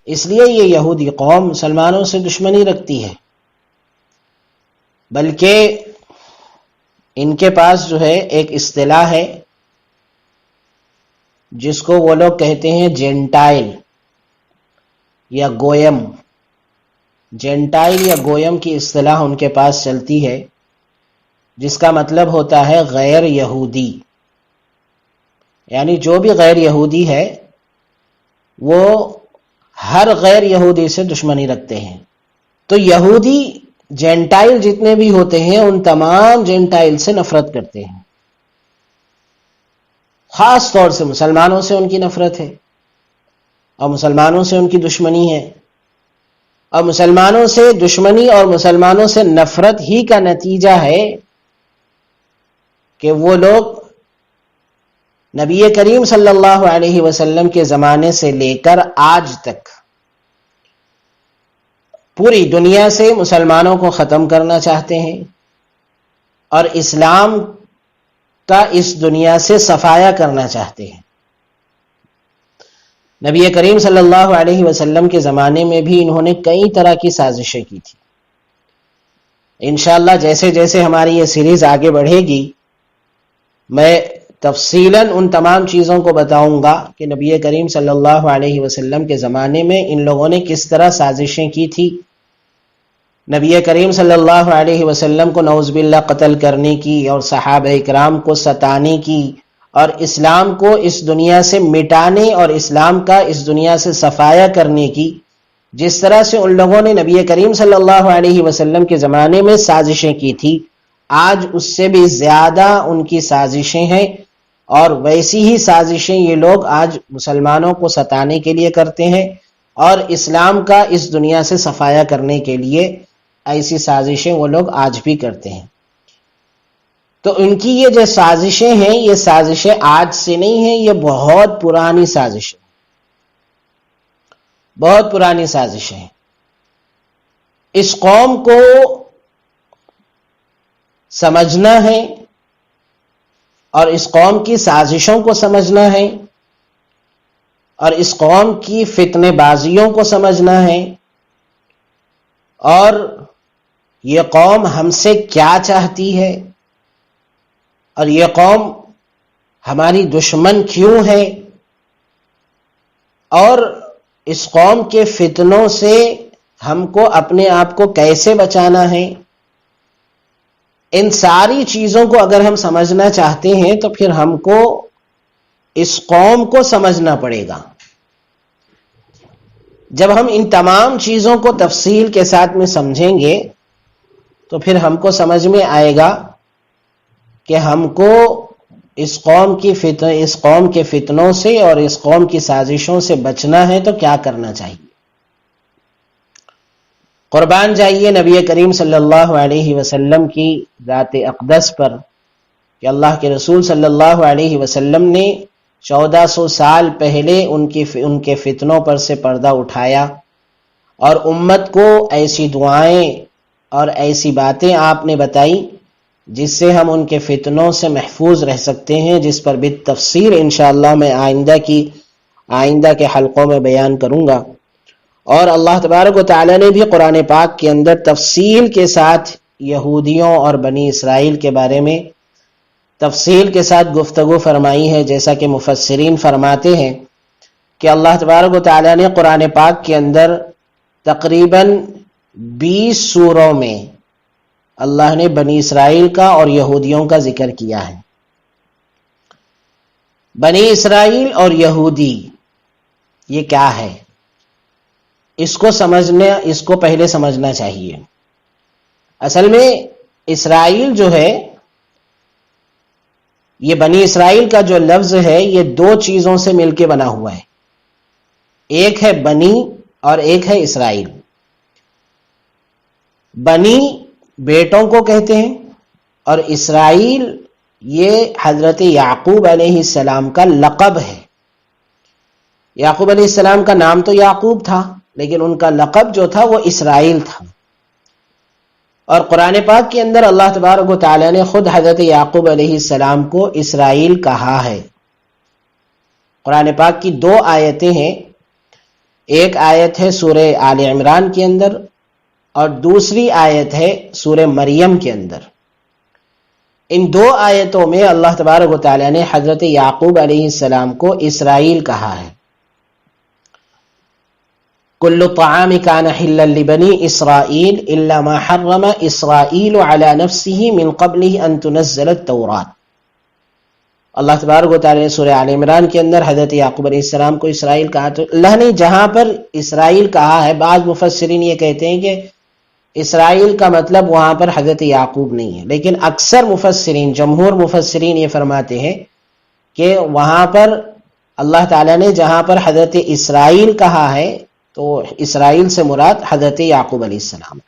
اس لیے یہ یہودی قوم مسلمانوں سے دشمنی رکھتی ہے، بلکہ ان کے پاس جو ہے ایک اصطلاح ہے جس کو وہ لوگ کہتے ہیں جینٹائل یا گویم۔ جینٹائل یا گویم کی اصطلاح ان کے پاس چلتی ہے، جس کا مطلب ہوتا ہے غیر یہودی، یعنی جو بھی غیر یہودی ہے وہ ہر غیر یہودی سے دشمنی رکھتے ہیں۔ تو یہودی جینٹائل جتنے بھی ہوتے ہیں ان تمام جینٹائل سے نفرت کرتے ہیں، خاص طور سے مسلمانوں سے ان کی نفرت ہے، اور مسلمانوں سے ان کی دشمنی ہے، اور مسلمانوں سے دشمنی اور مسلمانوں سے نفرت ہی کا نتیجہ ہے کہ وہ لوگ نبی کریم صلی اللہ علیہ وسلم کے زمانے سے لے کر آج تک پوری دنیا سے مسلمانوں کو ختم کرنا چاہتے ہیں، اور اسلام کا اس دنیا سے صفایا کرنا چاہتے ہیں۔ نبی کریم صلی اللہ علیہ وسلم کے زمانے میں بھی انہوں نے کئی طرح کی سازشیں کی تھی۔ انشاءاللہ جیسے جیسے ہماری یہ سیریز آگے بڑھے گی میں تفصیلاً ان تمام چیزوں کو بتاؤں گا کہ نبی کریم صلی اللہ علیہ وسلم کے زمانے میں ان لوگوں نے کس طرح سازشیں کی تھی، نبی کریم صلی اللہ علیہ وسلم کو نعوذ باللہ قتل کرنے کی، اور صحابہ اکرام کو ستانے کی، اور اسلام کو اس دنیا سے مٹانے اور اسلام کا اس دنیا سے صفایا کرنے کی، جس طرح سے ان لوگوں نے نبی کریم صلی اللہ علیہ وسلم کے زمانے میں سازشیں کی تھی، آج اس سے بھی زیادہ ان کی سازشیں ہیں، اور ویسی ہی سازشیں یہ لوگ آج مسلمانوں کو ستانے کے لیے کرتے ہیں، اور اسلام کا اس دنیا سے صفایا کرنے کے لیے ایسی سازشیں وہ لوگ آج بھی کرتے ہیں۔ تو ان کی یہ جو سازشیں ہیں یہ سازشیں آج سے نہیں ہیں، یہ بہت پرانی سازشیں، بہت پرانی سازشیں ہیں۔ اس قوم کو سمجھنا ہے اور اس قوم کی سازشوں کو سمجھنا ہے اور اس قوم کی فتنہ بازیوں کو سمجھنا ہے، اور یہ قوم ہم سے کیا چاہتی ہے، اور یہ قوم ہماری دشمن کیوں ہے، اور اس قوم کے فتنوں سے ہم کو اپنے آپ کو کیسے بچانا ہے، ان ساری چیزوں کو اگر ہم سمجھنا چاہتے ہیں تو پھر ہم کو اس قوم کو سمجھنا پڑے گا۔ جب ہم ان تمام چیزوں کو تفصیل کے ساتھ میں سمجھیں گے تو پھر ہم کو سمجھ میں آئے گا کہ ہم کو اس قوم کے فتنوں سے اور اس قوم کی سازشوں سے بچنا ہے تو کیا کرنا چاہیے۔ قربان جائیے نبی کریم صلی اللہ علیہ وسلم کی ذات اقدس پر کہ اللہ کے رسول صلی اللہ علیہ وسلم نے 1400 سال پہلے ان کے فتنوں پر سے پردہ اٹھایا، اور امت کو ایسی دعائیں اور ایسی باتیں آپ نے بتائی جس سے ہم ان کے فتنوں سے محفوظ رہ سکتے ہیں، جس پر بالتفصیل انشاءاللہ میں آئندہ کے حلقوں میں بیان کروں گا۔ اور اللہ تبارک و تعالی نے بھی قرآن پاک کے اندر تفصیل کے ساتھ یہودیوں اور بنی اسرائیل کے بارے میں تفصیل کے ساتھ گفتگو فرمائی ہے، جیسا کہ مفسرین فرماتے ہیں کہ اللہ تبارک و تعالی نے قرآن پاک کے اندر تقریباً 20 سوروں میں اللہ نے بنی اسرائیل کا اور یہودیوں کا ذکر کیا ہے۔ بنی اسرائیل اور یہودی یہ کیا ہے، اس کو پہلے سمجھنا چاہیے۔ اصل میں اسرائیل جو ہے، یہ بنی اسرائیل کا جو لفظ ہے یہ 2 چیزوں سے مل کے بنا ہوا ہے، ایک ہے بنی اور ایک ہے اسرائیل۔ بنی بیٹوں کو کہتے ہیں، اور اسرائیل یہ حضرت یعقوب علیہ السلام کا لقب ہے۔ یعقوب علیہ السلام کا نام تو یعقوب تھا، لیکن ان کا لقب جو تھا وہ اسرائیل تھا۔ اور قرآن پاک کے اندر اللہ تبارک و تعالی نے خود حضرت یعقوب علیہ السلام کو اسرائیل کہا ہے۔ قرآن پاک کی 2 آیتیں ہیں، ایک آیت ہے سورہ آل عمران کے اندر اور دوسری آیت ہے سورہ مریم کے اندر. ان دو آیتوں میں اللہ تبارک و تعالیٰ نے حضرت یعقوب علیہ السلام کو اسرائیل کہا ہے. کل طعام کان حلا لبنی اسرائیل الا ما حرم اسرائیل علی نفسه من قبل ان تنزل التوراۃ. اللہ تبارک و تعالیٰ نے سورہ آل عمران کے اندر حضرت یعقوب علیہ السلام کو اسرائیل کہا. تو اللہ نے جہاں پر اسرائیل کہا ہے، بعض مفسرین یہ کہتے ہیں کہ اسرائیل کا مطلب وہاں پر حضرت یعقوب نہیں ہے، لیکن اکثر مفسرین، جمہور مفسرین یہ فرماتے ہیں کہ وہاں پر اللہ تعالیٰ نے جہاں پر حضرت اسرائیل کہا ہے تو اسرائیل سے مراد حضرت یعقوب علیہ السلام.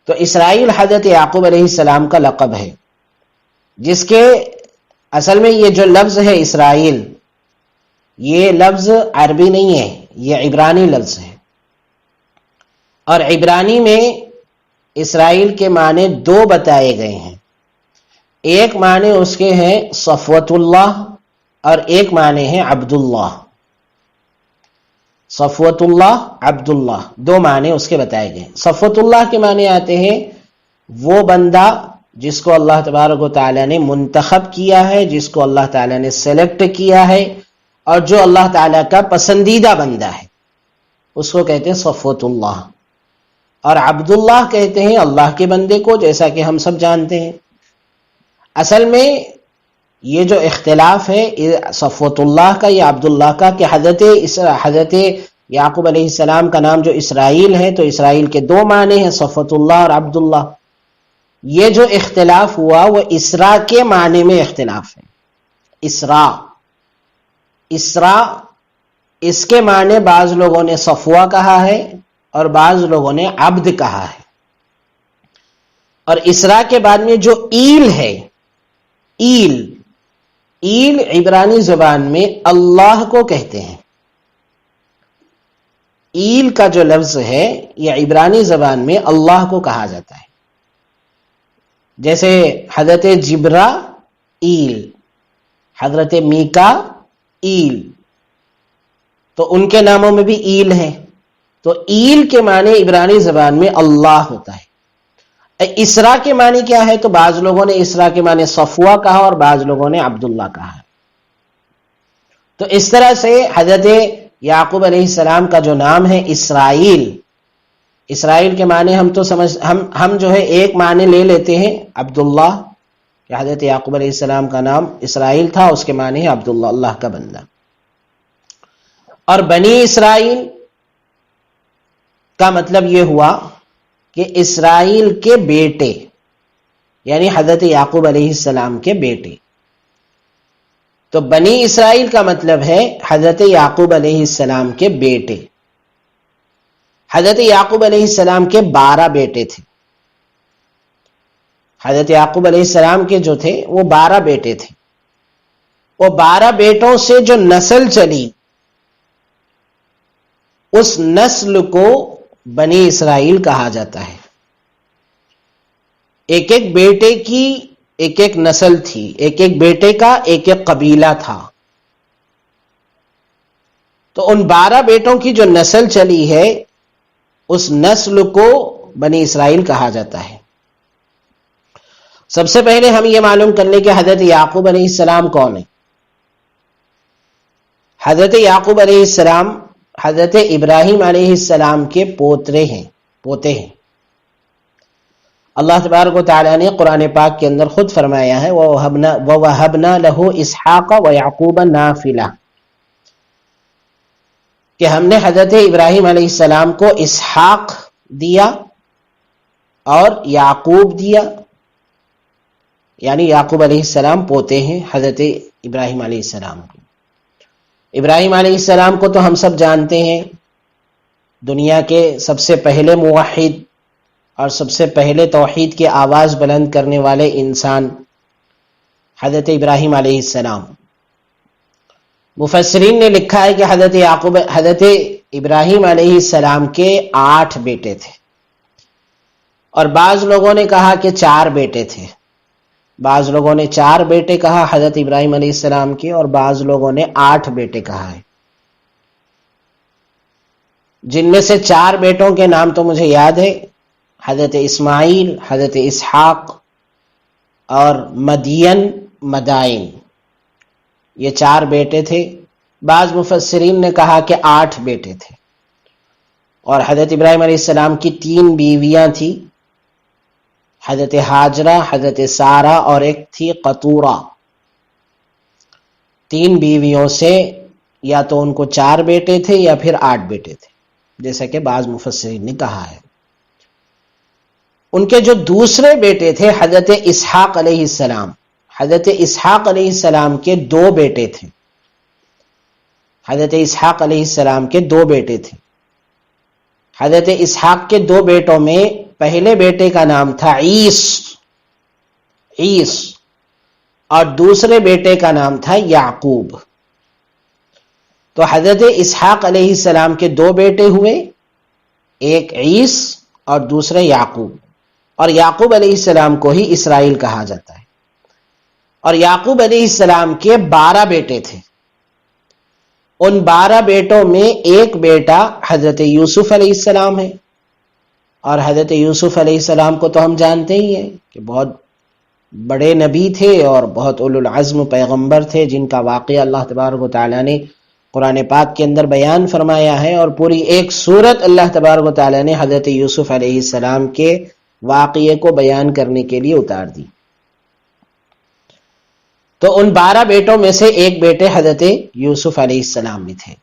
تو اسرائیل حضرت یعقوب علیہ السلام کا لقب ہے، جس کے اصل میں یہ جو لفظ ہے اسرائیل، یہ لفظ عربی نہیں ہے، یہ عبرانی لفظ ہے. اور عبرانی میں اسرائیل کے معنی دو بتائے گئے ہیں. ایک معنی اس کے ہیں صفوت اللہ اور ایک معنی ہے عبداللہ. صفوت اللہ، عبداللہ، دو معنی اس کے بتائے گئے. صفوت اللہ کے معنی آتے ہیں وہ بندہ جس کو اللہ تبارک و تعالیٰ نے منتخب کیا ہے، جس کو اللہ تعالیٰ نے سلیکٹ کیا ہے اور جو اللہ تعالیٰ کا پسندیدہ بندہ ہے، اس کو کہتے ہیں صفوت اللہ. اور عبداللہ کہتے ہیں اللہ کے بندے کو، جیسا کہ ہم سب جانتے ہیں. اصل میں یہ جو اختلاف ہے صفوت اللہ کا یا عبداللہ کا، کہ حضرت یعقوب علیہ السلام کا نام جو اسرائیل ہے تو اسرائیل کے دو معنی ہیں، صفوت اللہ اور عبداللہ. یہ جو اختلاف ہوا وہ اسرا کے معنی میں اختلاف ہے. اسرا اس کے معنی بعض لوگوں نے صفوہ کہا ہے اور بعض لوگوں نے عبد کہا ہے. اور اسرا کے بعد میں جو ایل ہے، ایل عبرانی زبان میں اللہ کو کہتے ہیں. ایل کا جو لفظ ہے یہ عبرانی زبان میں اللہ کو کہا جاتا ہے. جیسے حضرت جبرا ایل، حضرت میکا ایل، تو ان کے ناموں میں بھی ایل ہے. تو ایل کے معنی عبرانی زبان میں اللہ ہوتا ہے. اسرا کے معنی کیا ہے؟ تو بعض لوگوں نے اسرا کے معنی صفوہ کہا اور بعض لوگوں نے عبداللہ کہا. تو اس طرح سے حضرت یعقوب علیہ السلام کا جو نام ہے اسرائیل کے معنی ہم جو ہے ایک معنی لے لیتے ہیں عبداللہ، کہ حضرت یعقوب علیہ السلام کا نام اسرائیل تھا، اس کے معنی ہے عبداللہ، اللہ کا بندہ. اور بنی اسرائیل کا مطلب یہ ہوا کہ اسرائیل کے بیٹے، یعنی حضرت یعقوب علیہ السلام کے بیٹے. تو بنی اسرائیل کا مطلب ہے حضرت یعقوب علیہ السلام کے بیٹے. حضرت یعقوب علیہ السلام کے 12 بیٹے تھے. حضرت یعقوب علیہ السلام کے جو تھے وہ 12 بیٹے تھے. وہ 12 بیٹوں سے جو نسل چلی، اس نسل کو بنی اسرائیل کہا جاتا ہے. ایک ایک بیٹے کی ایک ایک نسل تھی، ایک ایک بیٹے کا ایک ایک قبیلہ تھا. تو ان 12 بیٹوں کی جو نسل چلی ہے اس نسل کو بنی اسرائیل کہا جاتا ہے. سب سے پہلے ہم یہ معلوم کر لیں کہ حضرت یعقوب علیہ السلام کون ہے. حضرت یعقوب علیہ السلام حضرت ابراہیم علیہ السلام کے پوتے ہیں. اللہ تبارک و تعالیٰ نے قرآن پاک کے اندر خود فرمایا ہے وَوَهَبْنَا لَهُ إِسْحَاقَ وَيَعْقُوبَ نَافِلَةً، کہ ہم نے حضرت ابراہیم علیہ السلام کو اسحاق دیا اور یعقوب دیا. یعنی یعقوب علیہ السلام پوتے ہیں حضرت ابراہیم علیہ السلام کو. ابراہیم علیہ السلام کو تو ہم سب جانتے ہیں، دنیا کے سب سے پہلے موحد اور سب سے پہلے توحید کی آواز بلند کرنے والے انسان حضرت ابراہیم علیہ السلام. مفسرین نے لکھا ہے کہ حضرت ابراہیم علیہ السلام کے 8 بیٹے تھے، اور بعض لوگوں نے کہا کہ 4 بیٹے تھے. بعض لوگوں نے 4 بیٹے کہا حضرت ابراہیم علیہ السلام کے، اور بعض لوگوں نے 8 بیٹے کہا ہے. جن میں سے 4 بیٹوں کے نام تو مجھے یاد ہے، حضرت اسماعیل، حضرت اسحاق اور مدائن، یہ 4 بیٹے تھے۔ بعض مفسرین نے کہا کہ 8 بیٹے تھے، اور حضرت ابراہیم علیہ السلام کی 3 بیویاں تھیں، حضرت ہاجرہ، حضرت سارہ اور ایک تھی قطورہ۔ 3 بیویوں سے یا تو ان کو 4 بیٹے تھے یا پھر 8 بیٹے تھے، جیسا کہ بعض مفسرین نے کہا ہے۔ ان کے جو دوسرے بیٹے تھے حضرت اسحاق علیہ السلام، حضرت اسحاق علیہ السلام کے 2 بیٹے تھے، حضرت اسحاق علیہ السلام کے 2 بیٹے تھے۔ حضرت اسحاق کے 2 بیٹوں میں پہلے بیٹے کا نام تھا عیس، اور دوسرے بیٹے کا نام تھا یعقوب۔ تو حضرت اسحاق علیہ السلام کے 2 بیٹے ہوئے، ایک عیس اور دوسرے یعقوب، اور یعقوب علیہ السلام کو ہی اسرائیل کہا جاتا ہے۔ اور یعقوب علیہ السلام کے 12 بیٹے تھے۔ ان 12 بیٹوں میں ایک بیٹا حضرت یوسف علیہ السلام ہے، اور حضرت یوسف علیہ السلام کو تو ہم جانتے ہی ہیں کہ بہت بڑے نبی تھے اور بہت اولو العزم پیغمبر تھے، جن کا واقعہ اللہ تبارک و تعالیٰ نے قرآن پاک کے اندر بیان فرمایا ہے، اور پوری ایک سورت اللہ تبارک و تعالیٰ نے حضرت یوسف علیہ السلام کے واقعے کو بیان کرنے کے لیے اتار دی۔ تو ان 12 بیٹوں میں سے ایک بیٹے حضرت یوسف علیہ السلام بھی تھے۔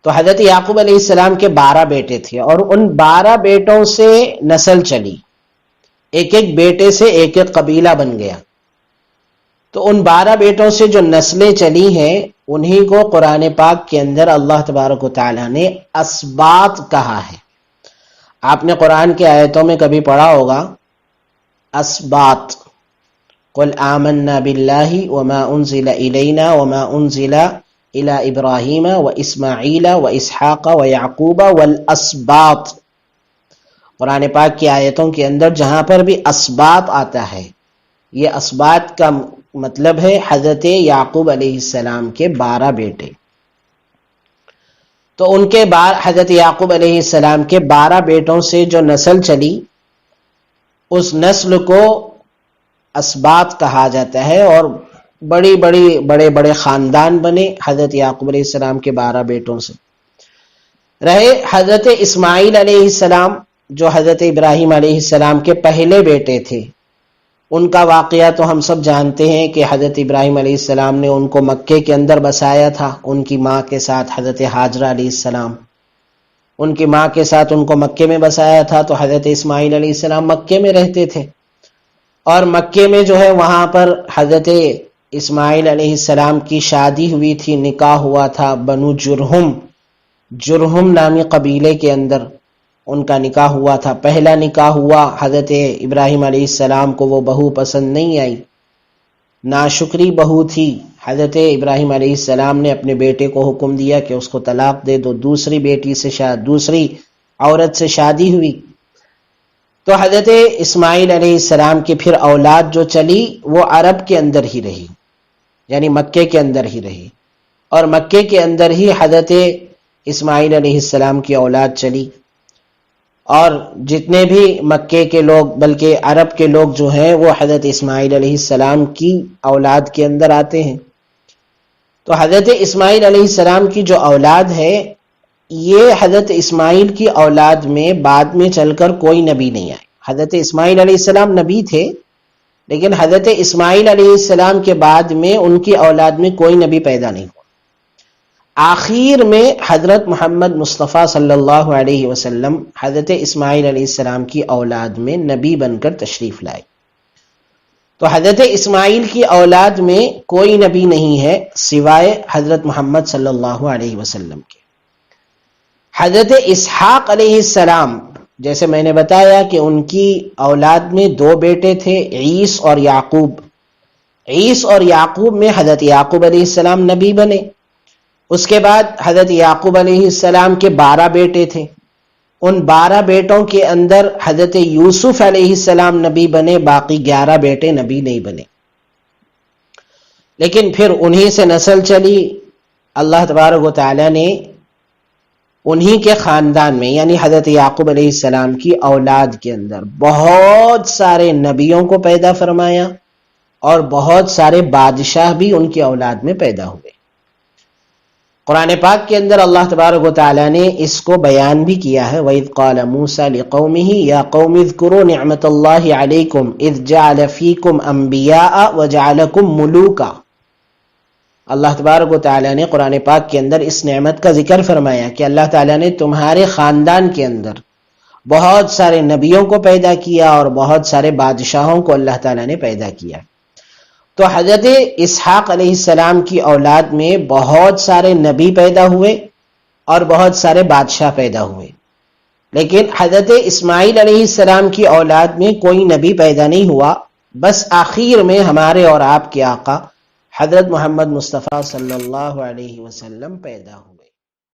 تو حضرت یعقوب علیہ السلام کے 12 بیٹے تھے، اور ان 12 بیٹوں سے نسل چلی، ایک ایک بیٹے سے ایک ایک قبیلہ بن گیا۔ تو ان 12 بیٹوں سے جو نسلیں چلی ہیں، انہی کو قرآن پاک کے اندر اللہ تبارک و تعالیٰ نے اسباط کہا ہے۔ آپ نے قرآن کی آیتوں میں کبھی پڑھا ہوگا اسباط، قل آمنا باللہ وما انزل الینا وما انزل الی ابراہیم واسماعیل واسحاق ویعقوب والاسباط۔ قرآن پاک کی آیتوں کے اندر جہاں پر بھی اسباط آتا ہے، یہ اسباط کا مطلب ہے حضرت یعقوب علیہ السلام کے 12 بیٹے۔ تو ان کے بعد حضرت یعقوب علیہ السلام کے 12 بیٹوں سے جو نسل چلی، اس نسل کو اسباط کہا جاتا ہے، اور بڑے بڑے خاندان بنے حضرت یعقوب علیہ السلام کے 12 بیٹوں سے۔ رہے حضرت اسماعیل علیہ السلام، جو حضرت ابراہیم علیہ السلام کے پہلے بیٹے تھے، ان کا واقعہ تو ہم سب جانتے ہیں کہ حضرت ابراہیم علیہ السلام نے ان کو مکے کے اندر بسایا تھا، ان کی ماں کے ساتھ حضرت ہاجرہ علیہ السلام، ان کی ماں کے ساتھ ان کو مکے میں بسایا تھا۔ تو حضرت اسماعیل علیہ السلام مکے میں رہتے تھے، اور مکے میں جو ہے وہاں پر حضرت اسماعیل علیہ السلام کی شادی ہوئی تھی، نکاح ہوا تھا بنو جرہم نامی قبیلے کے اندر ان کا نکاح ہوا تھا۔ پہلا نکاح ہوا، حضرت ابراہیم علیہ السلام کو وہ بہو پسند نہیں آئی، ناشکری بہو تھی۔ حضرت ابراہیم علیہ السلام نے اپنے بیٹے کو حکم دیا کہ اس کو طلاق دے دو، دوسری عورت سے شادی ہوئی۔ تو حضرت اسماعیل علیہ السلام کی پھر اولاد جو چلی وہ عرب کے اندر ہی رہی، یعنی مکے کے اندر ہی رہی، اور مکے کے اندر ہی حضرت اسماعیل علیہ السلام کی اولاد چلی۔ اور جتنے بھی مکے کے لوگ بلکہ عرب کے لوگ جو ہیں وہ حضرت اسماعیل علیہ السلام کی اولاد کے اندر آتے ہیں۔ تو حضرت اسماعیل علیہ السلام کی جو اولاد ہے، یہ حضرت اسماعیل کی اولاد میں بعد میں چل کر کوئی نبی نہیں آئے۔ حضرت اسماعیل علیہ السلام نبی تھے، لیکن حضرت اسماعیل علیہ السلام کے بعد میں ان کی اولاد میں کوئی نبی پیدا نہیں ہوا۔ آخر میں حضرت محمد مصطفیٰ صلی اللہ علیہ وسلم حضرت اسماعیل علیہ السلام کی اولاد میں نبی بن کر تشریف لائے۔ تو حضرت اسماعیل کی اولاد میں کوئی نبی نہیں ہے سوائے حضرت محمد صلی اللہ علیہ وسلم کے۔ حضرت اسحاق علیہ السلام، جیسے میں نے بتایا کہ ان کی اولاد میں 2 بیٹے تھے، عیس اور یعقوب۔ عیس اور یعقوب میں حضرت یعقوب علیہ السلام نبی بنے۔ اس کے بعد حضرت یعقوب علیہ السلام کے 12 بیٹے تھے، ان 12 بیٹوں کے اندر حضرت یوسف علیہ السلام نبی بنے، باقی 11 بیٹے نبی نہیں بنے۔ لیکن پھر انہی سے نسل چلی۔ اللہ تبارک و تعالی نے انہی کے خاندان میں یعنی حضرت یعقوب علیہ السلام کی اولاد کے اندر بہت سارے نبیوں کو پیدا فرمایا اور بہت سارے بادشاہ بھی ان کی اولاد میں پیدا ہوئے۔ قرآن پاک کے اندر اللہ تبارک و تعالیٰ نے اس کو بیان بھی کیا ہے، وَإِذْ قَالَ مُوسَى لِقَوْمِهِ يَا قَوْمِ اذْكُرُوا نِعْمَةَ اللَّهِ عَلَيْكُمْ إِذْ جَعَلَ فِيكُمْ أَنْبِيَاءَ وَجَعَلَكُمْ مُلُوكًا۔ اللہ تبارک و تعالیٰ نے قرآن پاک کے اندر اس نعمت کا ذکر فرمایا کہ اللہ تعالیٰ نے تمہارے خاندان کے اندر بہت سارے نبیوں کو پیدا کیا اور بہت سارے بادشاہوں کو اللہ تعالیٰ نے پیدا کیا۔ تو حضرت اسحاق علیہ السلام کی اولاد میں بہت سارے نبی پیدا ہوئے اور بہت سارے بادشاہ پیدا ہوئے، لیکن حضرت اسماعیل علیہ السلام کی اولاد میں کوئی نبی پیدا نہیں ہوا، بس آخر میں ہمارے اور آپ کے آقا حضرت محمد مصطفیٰ صلی اللہ علیہ وسلم پیدا ہوئے۔